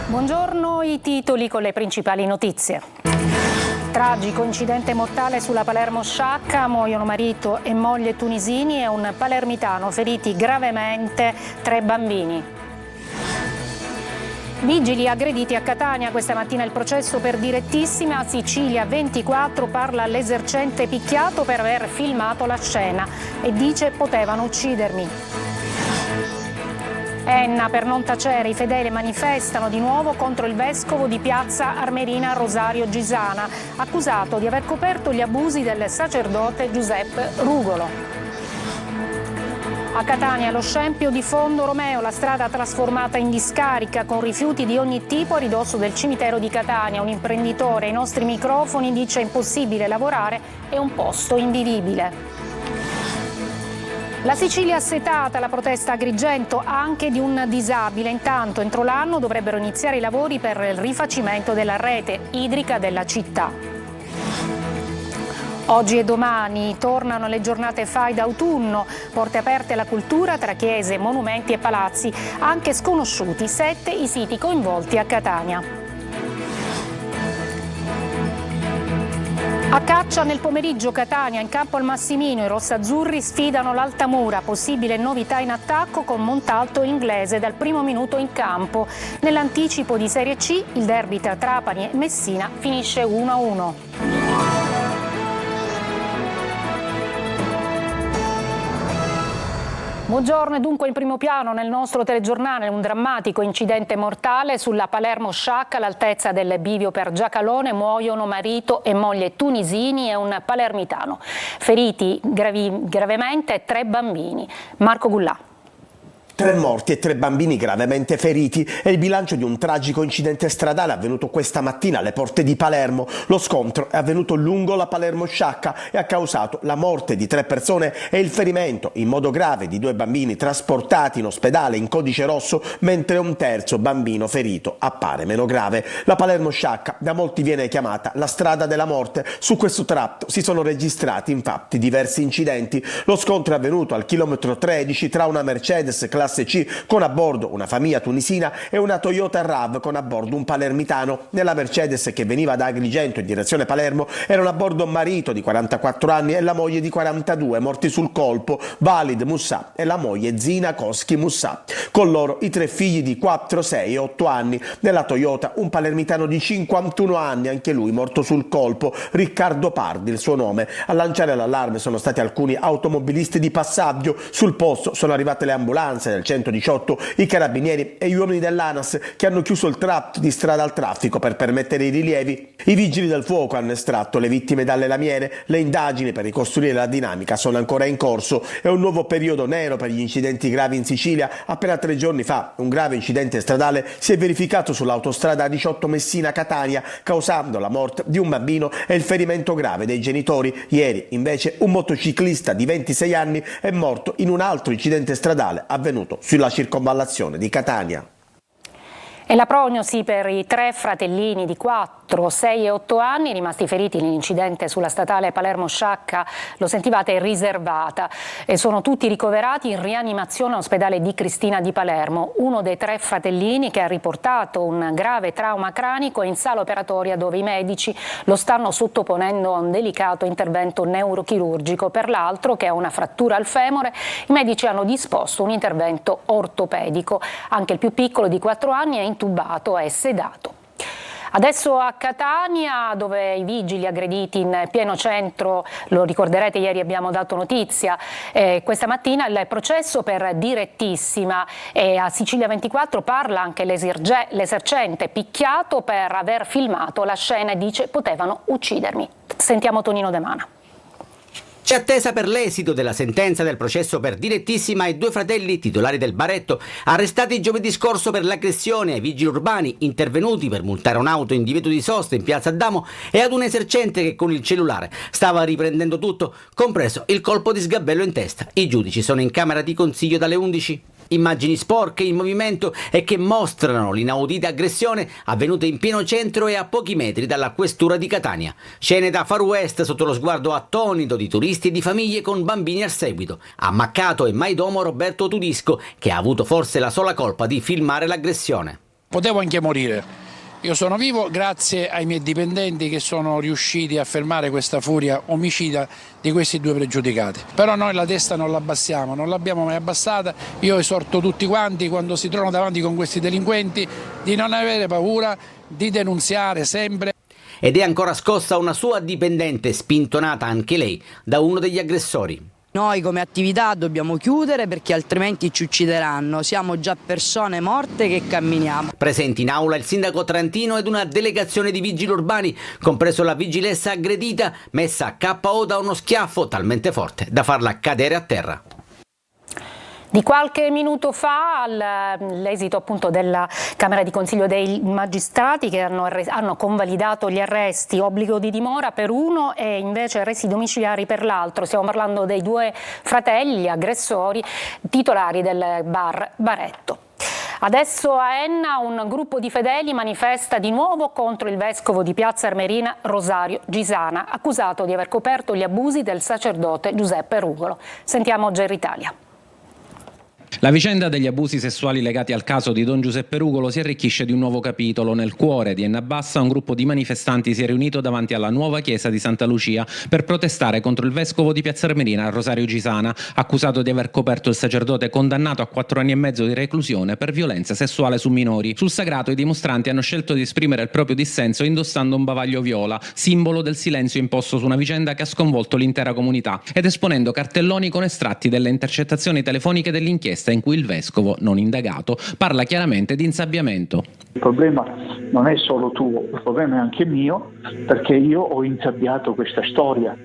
Buongiorno, i titoli con le principali notizie. Tragico incidente mortale sulla Palermo-Sciacca, muoiono marito e moglie tunisini e un palermitano, feriti gravemente 3 bambini. Vigili aggrediti a Catania, questa mattina il processo per direttissima. Sicilia 24 parla l'esercente picchiato per aver filmato la scena e dice potevano uccidermi. Enna, per non tacere, i fedeli manifestano di nuovo contro il vescovo di Piazza Armerina Rosario Gisana, accusato di aver coperto gli abusi del sacerdote Giuseppe Rugolo. A Catania lo scempio di Fondo Romeo, la strada trasformata in discarica con rifiuti di ogni tipo a ridosso del cimitero di Catania. Un imprenditore ai nostri microfoni dice impossibile lavorare, è un posto invivibile. La Sicilia assetata, la protesta a Agrigento anche di un disabile. Intanto entro l'anno dovrebbero iniziare i lavori per il rifacimento della rete idrica della città. Oggi e domani tornano le giornate FAI d'autunno, porte aperte alla cultura tra chiese, monumenti e palazzi, anche sconosciuti, 7 i siti coinvolti a Catania. A caccia nel pomeriggio Catania, in campo al Massimino, i rossazzurri sfidano l'Altamura, possibile novità in attacco con Montalto inglese dal primo minuto in campo. Nell'anticipo di Serie C il derby tra Trapani e Messina finisce 1-1. Buongiorno, e dunque in primo piano nel nostro telegiornale un drammatico incidente mortale sulla Palermo-Sciacca all'altezza del bivio per Giacalone, muoiono marito e moglie tunisini e un palermitano. Feriti gravemente 3 bambini. Marco Gullà. 3 morti e 3 bambini gravemente feriti è il bilancio di un tragico incidente stradale avvenuto questa mattina alle porte di Palermo. Lo scontro è avvenuto lungo la Palermo-Sciacca e ha causato la morte di 3 persone e il ferimento in modo grave di 2 bambini trasportati in ospedale in codice rosso, mentre un terzo bambino ferito appare meno grave. La Palermo-Sciacca da molti viene chiamata la strada della morte. Su questo tratto si sono registrati infatti diversi incidenti. Lo scontro è avvenuto al chilometro 13 tra una Mercedes classe C con a bordo una famiglia tunisina e una Toyota RAV con a bordo un palermitano. Nella Mercedes, che veniva da Agrigento in direzione Palermo, erano a bordo un marito di 44 anni e la moglie di 42, morti sul colpo, Valid Mussà e la moglie Zina Koski Mussà. Con loro i 3 figli di 4, 6 e 8 anni. Nella Toyota un palermitano di 51 anni, anche lui morto sul colpo, Riccardo Pardi il suo nome. A lanciare l'allarme sono stati alcuni automobilisti di passaggio. Sul posto sono arrivate le ambulanze del 118, i carabinieri e gli uomini dell'ANAS che hanno chiuso il tratto di strada al traffico per permettere i rilievi. I vigili del fuoco hanno estratto le vittime dalle lamiere. Le indagini per ricostruire la dinamica sono ancora in corso. È un nuovo periodo nero per gli incidenti gravi in Sicilia. Appena 3 giorni fa un grave incidente stradale si è verificato sull'autostrada 18 Messina-Catania, causando la morte di un bambino e il ferimento grave dei genitori. Ieri invece un motociclista di 26 anni è morto in un altro incidente stradale avvenuto sulla circonvallazione di Catania. E la prognosi per i 3 fratellini di 4, 6 e 8 anni rimasti feriti nell'incidente sulla statale Palermo-Sciacca, lo sentivate, è riservata. E sono tutti ricoverati in rianimazione all'ospedale di Cristina di Palermo. Uno dei 3 fratellini, che ha riportato un grave trauma cranico, è in sala operatoria dove i medici lo stanno sottoponendo a un delicato intervento neurochirurgico. Per l'altro, che ha una frattura al femore, i medici hanno disposto un intervento ortopedico. Anche il più piccolo di 4 anni è intubato e sedato. Adesso a Catania, dove i vigili aggrediti in pieno centro, lo ricorderete, ieri abbiamo dato notizia, questa mattina il processo per direttissima, e a Sicilia 24 parla anche l'esercente picchiato per aver filmato la scena e dice potevano uccidermi. Sentiamo Tonino De Mana. C'è attesa per l'esito della sentenza del processo per direttissima ai 2 fratelli titolari del baretto, arrestati giovedì scorso per l'aggressione ai vigili urbani intervenuti per multare un'auto in divieto di sosta in piazza Adamo e ad un esercente che con il cellulare stava riprendendo tutto, compreso il colpo di sgabello in testa. I giudici sono in camera di consiglio dalle 11. Immagini sporche in movimento e che mostrano l'inaudita aggressione avvenuta in pieno centro e a pochi metri dalla questura di Catania. Scene da Far West sotto lo sguardo attonito di turisti e di famiglie con bambini al seguito. Ammaccato e mai domo Roberto Tudisco, che ha avuto forse la sola colpa di filmare l'aggressione. potevo anche morire. Io sono vivo grazie ai miei dipendenti che sono riusciti a fermare questa furia omicida di questi due pregiudicati. Però noi la testa non la abbassiamo, non l'abbiamo mai abbassata. Io esorto tutti quanti, quando si trovano davanti con questi delinquenti, di non avere paura, di denunziare sempre. Ed è ancora scossa una sua dipendente, spintonata anche lei da uno degli aggressori. Noi come attività dobbiamo chiudere perché altrimenti ci uccideranno, siamo già persone morte che camminiamo. Presenti in aula il sindaco trentino ed una delegazione di vigili urbani, compreso la vigilessa aggredita, messa a KO da uno schiaffo talmente forte da farla cadere a terra. Di qualche minuto fa l'esito appunto della Camera di Consiglio dei Magistrati che hanno convalidato gli arresti, obbligo di dimora per uno e invece arresti domiciliari per l'altro. Stiamo parlando dei due fratelli aggressori titolari del bar Baretto. Adesso a Enna un gruppo di fedeli manifesta di nuovo contro il vescovo di Piazza Armerina Rosario Gisana, accusato di aver coperto gli abusi del sacerdote Giuseppe Rugolo. Sentiamo Gerry Italia. La vicenda degli abusi sessuali legati al caso di Don Giuseppe Rugolo si arricchisce di un nuovo capitolo. Nel cuore di Enna Bassa un gruppo di manifestanti si è riunito davanti alla nuova chiesa di Santa Lucia per protestare contro il vescovo di Piazza Armerina, Rosario Gisana, accusato di aver coperto il sacerdote condannato a 4 anni e mezzo di reclusione per violenza sessuale su minori. Sul sagrato i dimostranti hanno scelto di esprimere il proprio dissenso indossando un bavaglio viola, simbolo del silenzio imposto su una vicenda che ha sconvolto l'intera comunità, ed esponendo cartelloni con estratti delle intercettazioni telefoniche dell'inchiesta in cui il vescovo, non indagato, parla chiaramente di insabbiamento. Il problema non è solo tuo, il problema è anche mio, perché io ho insabbiato questa storia,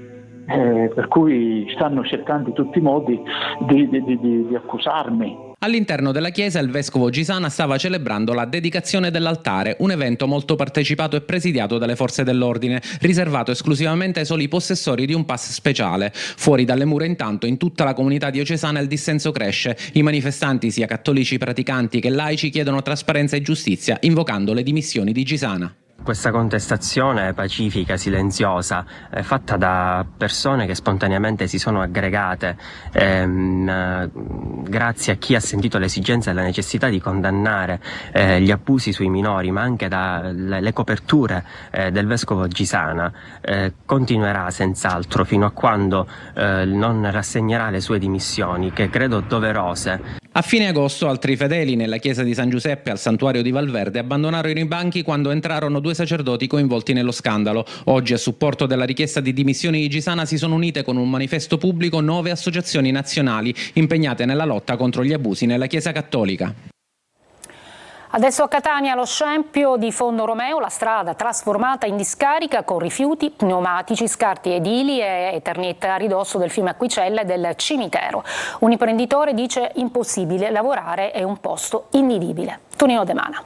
per cui stanno cercando in tutti i modi di accusarmi. All'interno della chiesa il vescovo Gisana stava celebrando la dedicazione dell'altare, un evento molto partecipato e presidiato dalle forze dell'ordine, riservato esclusivamente ai soli possessori di un pass speciale. Fuori dalle mura intanto in tutta la comunità diocesana il dissenso cresce. I manifestanti, sia cattolici praticanti che laici, chiedono trasparenza e giustizia, invocando le dimissioni di Gisana. Questa contestazione pacifica, silenziosa, fatta da persone che spontaneamente si sono aggregate grazie a chi ha sentito l'esigenza e la necessità di condannare gli abusi sui minori, ma anche dalle coperture del vescovo Gisana, continuerà senz'altro fino a quando non rassegnerà le sue dimissioni, che credo doverose. A fine agosto altri fedeli nella chiesa di San Giuseppe al santuario di Valverde abbandonarono i banchi quando entrarono 2 sacerdoti coinvolti nello scandalo. Oggi, a supporto della richiesta di dimissioni di Gisana, si sono unite con un manifesto pubblico 9 associazioni nazionali impegnate nella lotta contro gli abusi nella Chiesa Cattolica. Adesso a Catania lo scempio di Fondo Romeo, la strada trasformata in discarica con rifiuti, pneumatici, scarti edili e eternità a ridosso del fiume Acquicella e del cimitero. Un imprenditore dice impossibile lavorare, è un posto invivibile. Tonino De Mana.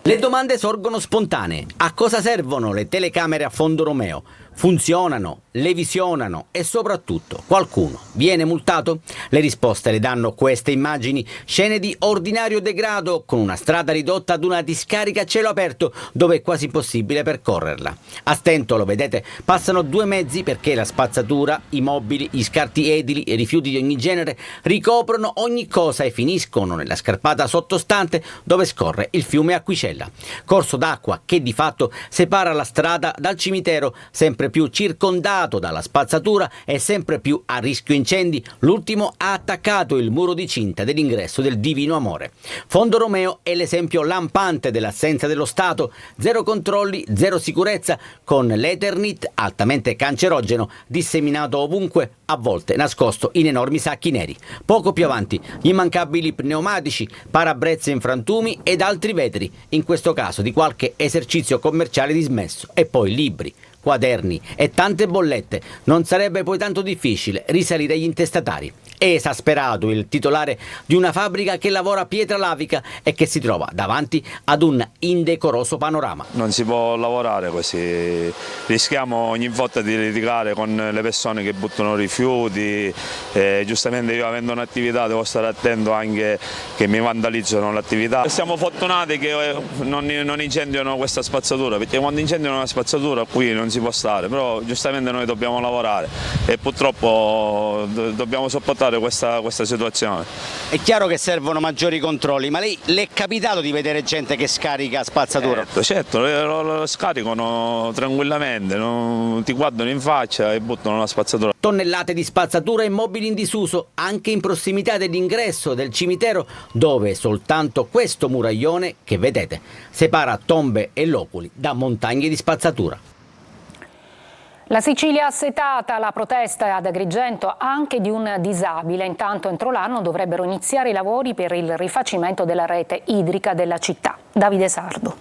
Le domande sorgono spontanee. A cosa servono le telecamere a Fondo Romeo? Funzionano, le visionano e soprattutto qualcuno viene multato? Le risposte le danno queste immagini, scene di ordinario degrado con una strada ridotta ad una discarica a cielo aperto dove è quasi impossibile percorrerla. A stento, lo vedete, passano 2 mezzi perché la spazzatura, i mobili, gli scarti edili e rifiuti di ogni genere ricoprono ogni cosa e finiscono nella scarpata sottostante dove scorre il fiume Acquicella. Corso d'acqua che di fatto separa la strada dal cimitero, sempre più circondato dalla spazzatura e sempre più a rischio incendi. L'ultimo ha attaccato il muro di cinta dell'ingresso del Divino Amore. Fondo Romeo è l'esempio lampante dell'assenza dello Stato, 0 controlli, 0 sicurezza, con l'Eternit altamente cancerogeno disseminato ovunque, a volte nascosto in enormi sacchi neri. Poco più avanti gli immancabili pneumatici, parabrezze in frantumi ed altri vetri, in questo caso di qualche esercizio commerciale dismesso, e poi libri, quaderni e tante bollette. Non sarebbe poi tanto difficile risalire agli intestatari. È esasperato il titolare di una fabbrica che lavora pietra lavica e che si trova davanti ad un indecoroso panorama. Non si può lavorare così, rischiamo ogni volta di litigare con le persone che buttano rifiuti, giustamente io avendo un'attività devo stare attento anche che mi vandalizzano l'attività. Siamo fortunati che non incendiano questa spazzatura, perché quando incendiano una spazzatura qui non si può stare, però giustamente noi dobbiamo lavorare e purtroppo dobbiamo sopportare affrontare questa situazione. È chiaro che servono maggiori controlli, ma lei le è capitato di vedere gente che scarica spazzatura? Certo, lo scaricano tranquillamente, ti guardano in faccia e buttano la spazzatura. Tonnellate di spazzatura e mobili in disuso anche in prossimità dell'ingresso del cimitero, dove soltanto questo muraglione che vedete separa tombe e loculi da montagne di spazzatura. La Sicilia assetata, la protesta ad Agrigento anche di un disabile. Intanto entro l'anno dovrebbero iniziare i lavori per il rifacimento della rete idrica della città. Davide Sardo.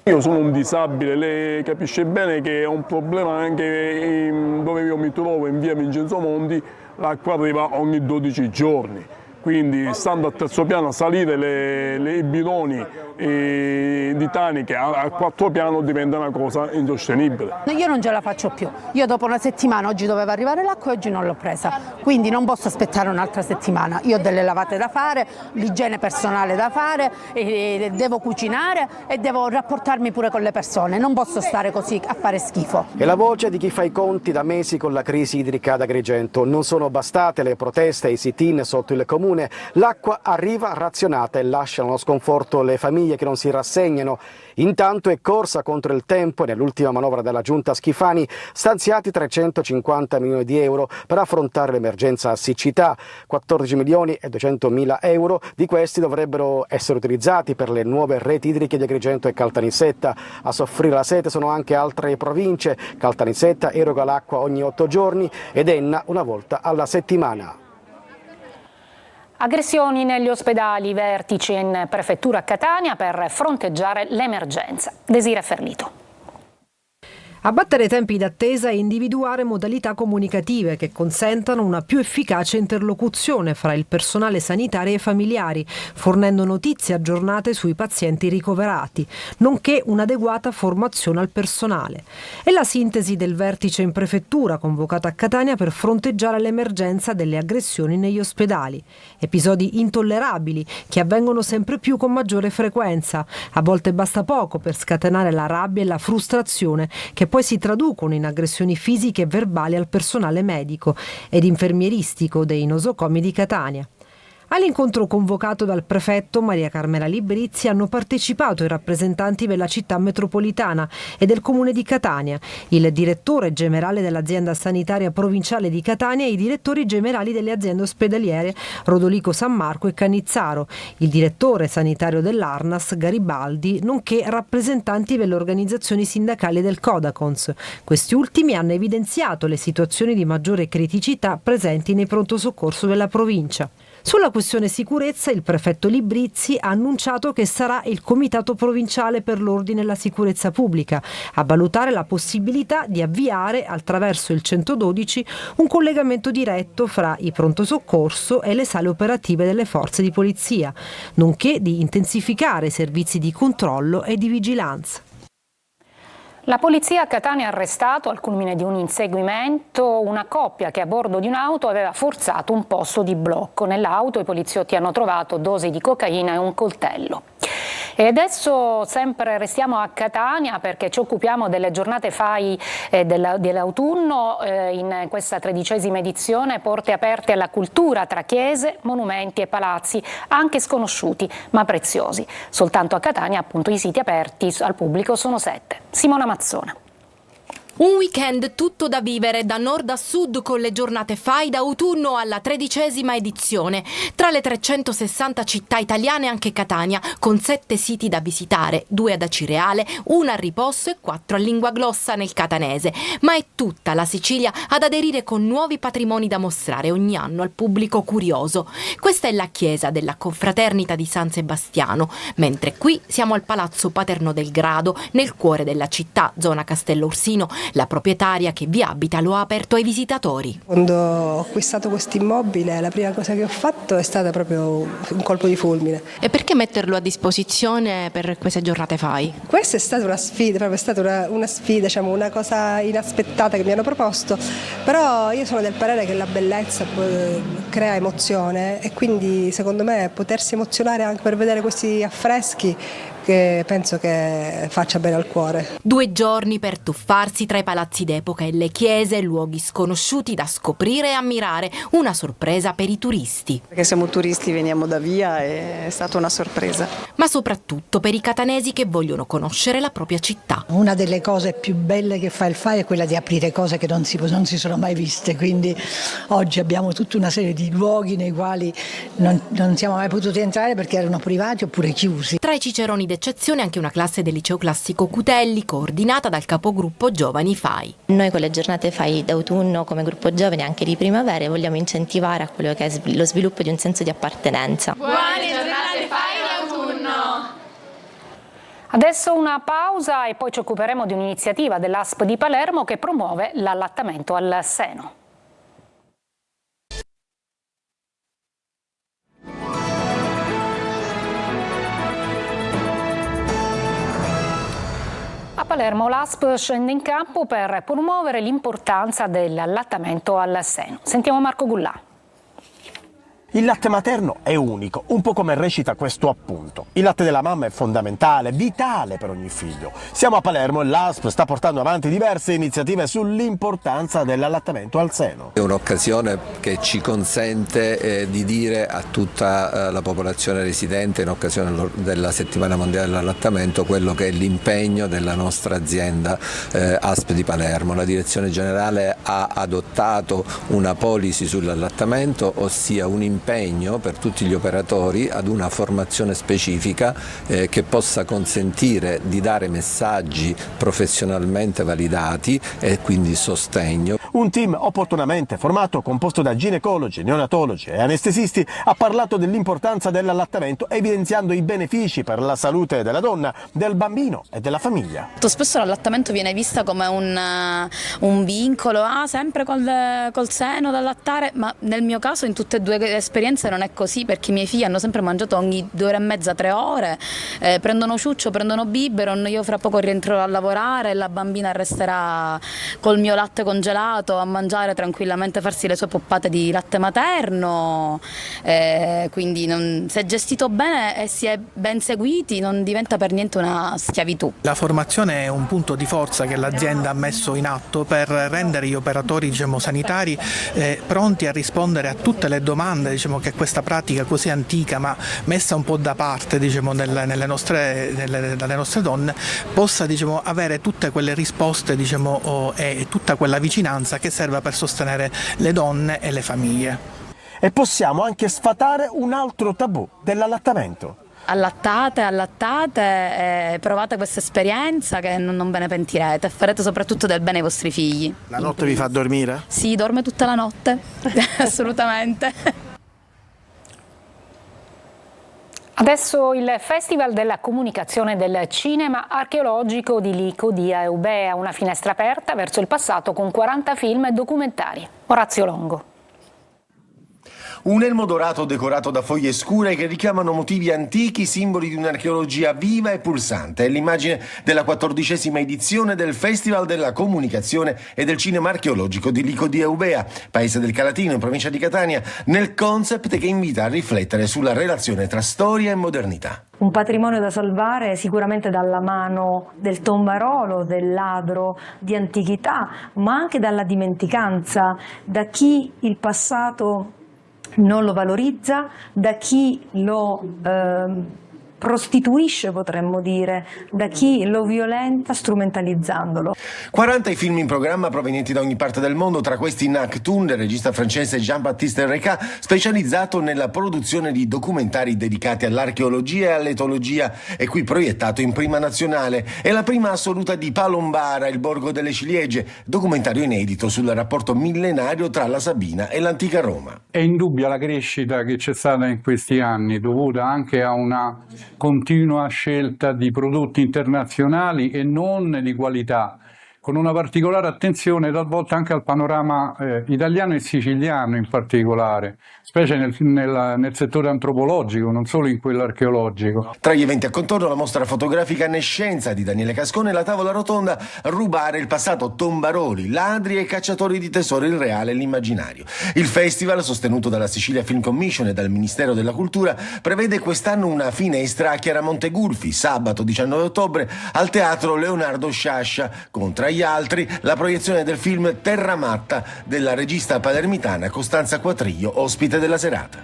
Io sono un disabile, lei capisce bene che è un problema anche dove io mi trovo, in via Vincenzo Monti, l'acqua arriva ogni 12 giorni. Quindi stando al terzo piano salire i bidoni di taniche al quarto piano diventa una cosa insostenibile. Io non ce la faccio più, io dopo una settimana, oggi doveva arrivare l'acqua e oggi non l'ho presa, quindi non posso aspettare un'altra settimana. Io ho delle lavate da fare, l'igiene personale da fare, devo cucinare e devo rapportarmi pure con le persone, non posso stare così a fare schifo. È la voce di chi fa i conti da mesi con la crisi idrica ad Agrigento. Non sono bastate le proteste e i sit-in sotto il comune. L'acqua arriva razionata e lascia nello sconforto le famiglie che non si rassegnano. Intanto è corsa contro il tempo e nell'ultima manovra della giunta Schifani stanziati 350 milioni di euro per affrontare l'emergenza siccità. 14 milioni e 200 mila euro di questi dovrebbero essere utilizzati per le nuove reti idriche di Agrigento e Caltanissetta. A soffrire la sete sono anche altre province. Caltanissetta eroga l'acqua ogni 8 giorni ed Enna una volta alla settimana. Aggressioni negli ospedali, vertici in prefettura a Catania per fronteggiare l'emergenza. Desira Ferlito. Abbattere tempi d'attesa e individuare modalità comunicative che consentano una più efficace interlocuzione fra il personale sanitario e i familiari, fornendo notizie aggiornate sui pazienti ricoverati, nonché un'adeguata formazione al personale. È la sintesi del vertice in prefettura convocato a Catania per fronteggiare l'emergenza delle aggressioni negli ospedali. Episodi intollerabili che avvengono sempre più con maggiore frequenza. A volte basta poco per scatenare la rabbia e la frustrazione che poi si traducono in aggressioni fisiche e verbali al personale medico ed infermieristico dei nosocomi di Catania. All'incontro convocato dal prefetto Maria Carmela Librizzi hanno partecipato i rappresentanti della città metropolitana e del comune di Catania, il direttore generale dell'azienda sanitaria provinciale di Catania e i direttori generali delle aziende ospedaliere Rodolico San Marco e Cannizzaro, il direttore sanitario dell'Arnas Garibaldi, nonché rappresentanti delle organizzazioni sindacali del Codacons. Questi ultimi hanno evidenziato le situazioni di maggiore criticità presenti nei pronto soccorso della provincia. Sulla questione sicurezza il prefetto Librizzi ha annunciato che sarà il Comitato Provinciale per l'Ordine e la Sicurezza Pubblica a valutare la possibilità di avviare attraverso il 112 un collegamento diretto fra i pronto soccorso e le sale operative delle forze di polizia, nonché di intensificare i servizi di controllo e di vigilanza. La polizia a Catania ha arrestato al culmine di un inseguimento una coppia che a bordo di un'auto aveva forzato un posto di blocco. Nell'auto i poliziotti hanno trovato dosi di cocaina e un coltello. E adesso sempre restiamo a Catania perché ci occupiamo delle giornate FAI dell'autunno in questa 13ª edizione, porte aperte alla cultura tra chiese, monumenti e palazzi, anche sconosciuti ma preziosi. Soltanto a Catania appunto i siti aperti al pubblico sono 7. Simona Mazzona. Un weekend tutto da vivere da nord a sud con le giornate FAI d'autunno alla 13ª edizione. Tra le 360 città italiane anche Catania, con 7 siti da visitare, 2 ad Acireale, 1 a Riposto e 4 a Lingua Glossa nel catanese. Ma è tutta la Sicilia ad aderire con nuovi patrimoni da mostrare ogni anno al pubblico curioso. Questa è la chiesa della Confraternita di San Sebastiano, mentre qui siamo al Palazzo Paterno del Grado, nel cuore della città, zona Castello Ursino. La proprietaria che vi abita lo ha aperto ai visitatori. Quando ho acquistato questo immobile, la prima cosa che ho fatto è stata proprio un colpo di fulmine. E perché metterlo a disposizione per queste giornate FAI? Questa è stata una sfida, proprio è stata una sfida, diciamo, una cosa inaspettata che mi hanno proposto, però io sono del parere che la bellezza crea emozione e quindi secondo me potersi emozionare anche per vedere questi affreschi che penso che faccia bene al cuore. 2 giorni per tuffarsi tra i palazzi d'epoca e le chiese, luoghi sconosciuti da scoprire e ammirare, una sorpresa per i turisti. Perché siamo turisti, veniamo da via, è stata una sorpresa. Ma soprattutto per i catanesi che vogliono conoscere la propria città. Una delle cose più belle che fa il FAI è quella di aprire cose che non si sono mai viste, quindi oggi abbiamo tutta una serie di luoghi nei quali non siamo mai potuti entrare perché erano privati oppure chiusi. Tra i ciceroni d'eccezione anche una classe del liceo classico Cutelli, coordinata dal capogruppo Giovani FAI. Noi con le giornate FAI d'autunno come gruppo giovani anche di primavera vogliamo incentivare a quello che è lo sviluppo di un senso di appartenenza. Buone giornate FAI d'autunno! Adesso una pausa e poi ci occuperemo di un'iniziativa dell'ASP di Palermo che promuove l'allattamento al seno. A Palermo l'ASP scende in campo per promuovere l'importanza dell'allattamento al seno. Sentiamo Marco Gullà. Il latte materno è unico, un po' come recita questo appunto. Il latte della mamma è fondamentale, vitale per ogni figlio. Siamo a Palermo e l'ASP sta portando avanti diverse iniziative sull'importanza dell'allattamento al seno. È un'occasione che ci consente di dire a tutta la popolazione residente, in occasione della settimana mondiale dell'allattamento, quello che è l'impegno della nostra azienda ASP di Palermo. La direzione generale ha adottato una policy sull'allattamento, ossia un impegno per tutti gli operatori ad una formazione specifica che possa consentire di dare messaggi professionalmente validati e quindi sostegno. Un team opportunamente formato, composto da ginecologi, neonatologi e anestesisti, ha parlato dell'importanza dell'allattamento, evidenziando i benefici per la salute della donna, del bambino e della famiglia. Molto spesso l'allattamento viene vista come un vincolo, sempre col seno da allattare, ma nel mio caso in tutte e due le esperienze non è così, perché i miei figli hanno sempre mangiato ogni 2 ore e mezza, 3 ore, prendono ciuccio, prendono biberon, io fra poco rientrerò a lavorare e la bambina resterà col mio latte congelato a mangiare tranquillamente, farsi le sue poppate di latte materno, quindi se gestito bene e si è ben seguiti non diventa per niente una schiavitù. La formazione è un punto di forza che l'azienda ha messo in atto per rendere gli operatori sanitari pronti a rispondere a tutte le domande che questa pratica così antica ma messa un po' da parte dalle nostre donne possa avere tutte quelle risposte e tutta quella vicinanza che serve per sostenere le donne e le famiglie. E possiamo anche sfatare un altro tabù dell'allattamento. Allattate, provate questa esperienza che non ve ne pentirete, farete soprattutto del bene ai vostri figli. La notte vi fa dormire? Sì, dorme tutta la notte, assolutamente. Adesso il Festival della Comunicazione del Cinema Archeologico di Licodia Eubea, una finestra aperta verso il passato con 40 film e documentari. Orazio Longo. Un elmo dorato decorato da foglie scure che richiamano motivi antichi, simboli di un'archeologia viva e pulsante. È l'immagine della 14ª edizione del Festival della Comunicazione e del Cinema Archeologico di Licodia Eubea, paese del Calatino, in provincia di Catania, nel concept che invita a riflettere sulla relazione tra storia e modernità. Un patrimonio da salvare sicuramente dalla mano del tombarolo, del ladro di antichità, ma anche dalla dimenticanza, da chi il passato non lo valorizza, da chi lo prostituisce, potremmo dire, da chi lo violenta strumentalizzandolo. 40 i film in programma provenienti da ogni parte del mondo, tra questi Nac Thun, del regista francese Jean-Baptiste Recat, specializzato nella produzione di documentari dedicati all'archeologia e all'etologia e qui proiettato in prima nazionale, e la prima assoluta di Palombara, il borgo delle ciliegie, documentario inedito sul rapporto millenario tra la Sabina e l'antica Roma. È indubbia la crescita che c'è stata in questi anni, dovuta anche a una continua scelta di prodotti internazionali e non di qualità, con una particolare attenzione talvolta anche al panorama italiano e siciliano in particolare, specie nel settore antropologico, non solo in quello archeologico. Tra gli eventi a contorno la mostra fotografica Nescienza di Daniele Cascone e la tavola rotonda Rubare il passato, Tombaroli, ladri e cacciatori di tesori, il reale e l'immaginario. Il festival, sostenuto dalla Sicilia Film Commission e dal Ministero della Cultura, prevede quest'anno una finestra a Chiara Montegulfi, sabato 19 ottobre al Teatro Leonardo Sciascia, con tra gli altri la proiezione del film Terra Matta della regista palermitana Costanza Quatriglio, ospite della serata.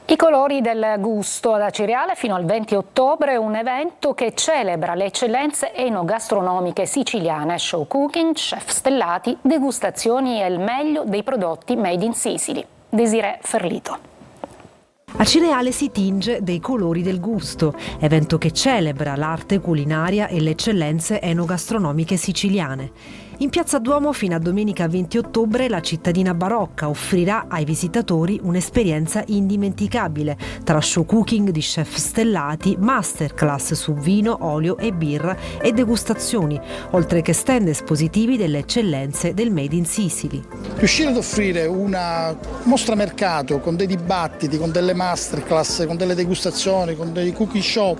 I colori del gusto ad Acireale fino al 20 ottobre, un evento che celebra le eccellenze enogastronomiche siciliane, show cooking, chef stellati, degustazioni e il meglio dei prodotti made in Sicily. Desiree Ferlito. Acireale si tinge dei colori del gusto, evento che celebra l'arte culinaria e le eccellenze enogastronomiche siciliane. In Piazza Duomo fino a domenica 20 ottobre la cittadina barocca offrirà ai visitatori un'esperienza indimenticabile tra show cooking di chef stellati, masterclass su vino, olio e birra e degustazioni, oltre che stand espositivi delle eccellenze del Made in Sicily. Riuscire ad offrire una mostra mercato con dei dibattiti, con delle masterclass, con delle degustazioni, con dei cooking show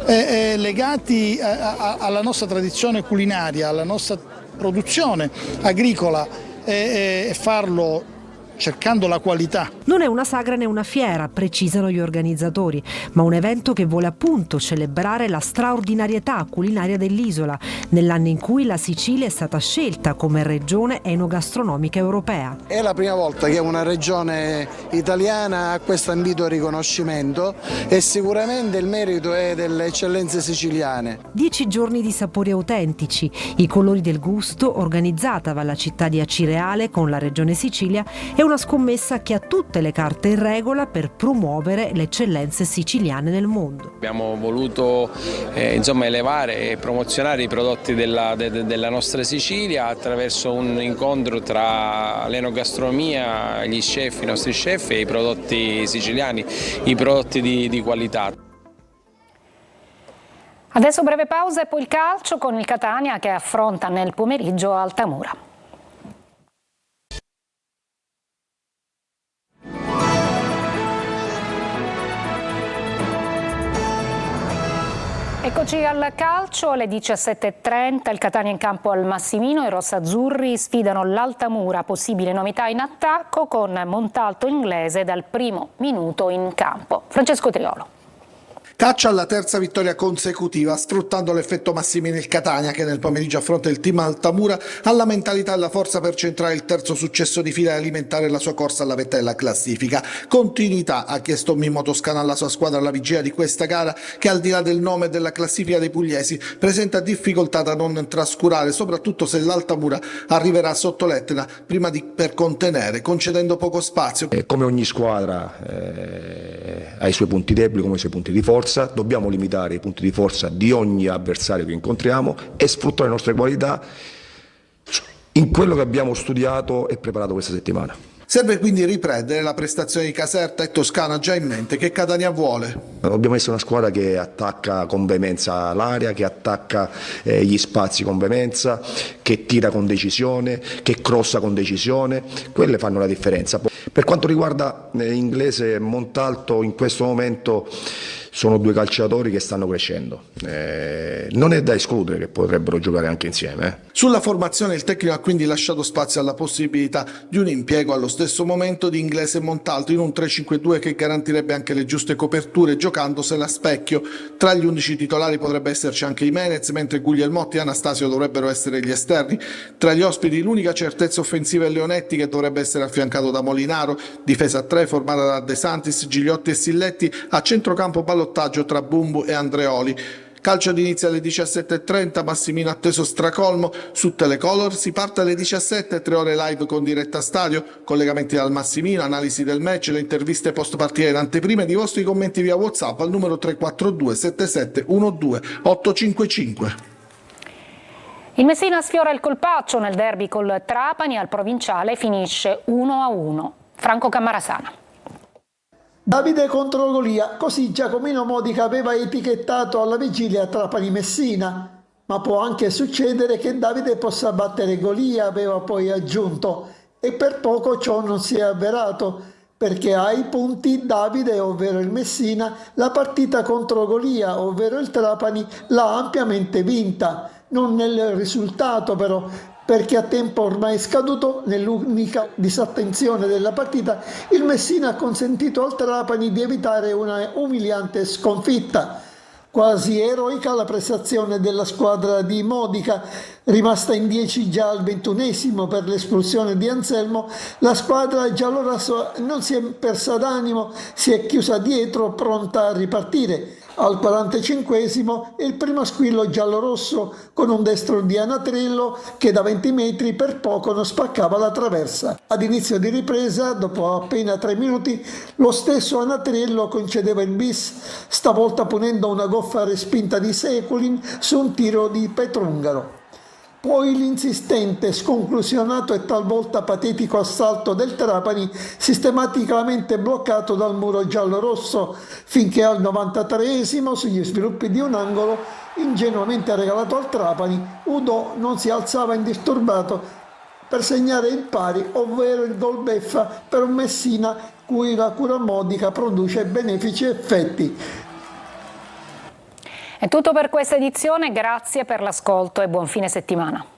legati alla nostra tradizione culinaria, alla nostra produzione agricola e farlo cercando la qualità. Non è una sagra né una fiera, precisano gli organizzatori, ma un evento che vuole appunto celebrare la straordinarietà culinaria dell'isola, nell'anno in cui la Sicilia è stata scelta come regione enogastronomica europea. È la prima volta che una regione italiana ha questo ambito riconoscimento e sicuramente il merito è delle eccellenze siciliane. 10 giorni di sapori autentici, i colori del gusto, organizzata dalla città di Acireale con la regione Sicilia, è una scommessa che ha tutte le carte in regola per promuovere le eccellenze siciliane nel mondo. Abbiamo voluto elevare e promozionare i prodotti della nostra Sicilia attraverso un incontro tra l'enogastronomia, gli chef, i nostri chef e i prodotti siciliani, i prodotti di qualità. Adesso breve pausa e poi il calcio con il Catania che affronta nel pomeriggio Altamura. Eccoci al calcio, alle 17:30 il Catania in campo al Massimino, i rossazzurri sfidano l'Altamura, possibile novità in attacco con Montalto inglese dal primo minuto in campo. Francesco Triolo. Caccia alla terza vittoria consecutiva, sfruttando l'effetto Massimino il Catania che nel pomeriggio affronta il team Altamura ha la mentalità e la forza per centrare il terzo successo di fila e alimentare la sua corsa alla vetta della classifica. Continuità ha chiesto Mimmo Toscano alla sua squadra alla vigilia di questa gara che al di là del nome e della classifica dei pugliesi presenta difficoltà da non trascurare, soprattutto se l'Altamura arriverà sotto l'Etna prima per contenere, concedendo poco spazio. Come ogni squadra ha i suoi punti deboli come i suoi punti di forza. Dobbiamo limitare i punti di forza di ogni avversario che incontriamo e sfruttare le nostre qualità in quello che abbiamo studiato e preparato questa settimana. Serve quindi riprendere la prestazione di Caserta e Toscano ha già in mente che Catania vuole. Dobbiamo essere una squadra che attacca con veemenza l'area, che attacca gli spazi con veemenza, che tira con decisione, che crossa con decisione, quelle fanno la differenza. Per quanto riguarda Inglese e Montalto, in questo momento sono due calciatori che stanno crescendo, non è da escludere che potrebbero giocare anche insieme. Sulla formazione il tecnico ha quindi lasciato spazio alla possibilità di un impiego allo stesso momento di Inglese e Montalto in un 3-5-2 che garantirebbe anche le giuste coperture giocandosela a specchio. Tra gli 11 titolari potrebbe esserci anche Jimenez, mentre Guglielmotti e Anastasio dovrebbero essere gli esterni. Tra gli ospiti l'unica certezza offensiva è Leonetti che dovrebbe essere affiancato da Molinaro, difesa a 3 formata da De Santis, Gigliotti e Silletti, a centrocampo ballottaggio tra Bumbu e Andreoli. Calcio d'inizio alle 17:30, Massimino atteso stracolmo. Su Telecolor si parte alle 17, 3 ore live con diretta stadio, collegamenti dal Massimino, analisi del match, le interviste post partita in anteprima ed i vostri commenti via WhatsApp al numero 342 7712 855. Il Messina sfiora il colpaccio nel derby col Trapani, al provinciale finisce 1-1. Franco Cammarasana. Davide contro Golia, così Giacomino Modica aveva etichettato alla vigilia Trapani-Messina, ma può anche succedere che Davide possa battere Golia, aveva poi aggiunto. E per poco ciò non si è avverato, perché ai punti Davide, ovvero il Messina, la partita contro Golia, ovvero il Trapani, l'ha ampiamente vinta. Non nel risultato però, perché a tempo ormai scaduto, nell'unica disattenzione della partita, il Messina ha consentito al Trapani di evitare una umiliante sconfitta. Quasi eroica la prestazione della squadra di Modica, rimasta in 10 già al 21esimo per l'espulsione di Anselmo. La squadra giallorossa non si è persa d'animo, si è chiusa dietro, pronta a ripartire. Al 45esimo il primo squillo giallorosso con un destro di Anatrillo che da 20 metri per poco non spaccava la traversa. Ad inizio di ripresa, dopo appena 3 minuti, lo stesso Anatrillo concedeva il bis, stavolta punendo una goffa respinta di Seculin su un tiro di Petrungaro. Poi l'insistente, sconclusionato e talvolta patetico assalto del Trapani, sistematicamente bloccato dal muro giallorosso, finché al 93esimo, sugli sviluppi di un angolo, ingenuamente regalato al Trapani, Udo non si alzava indisturbato per segnare il pari, ovvero il gol beffa per un Messina cui la cura Modica produce benefici effetti. È tutto per questa edizione, grazie per l'ascolto e buon fine settimana.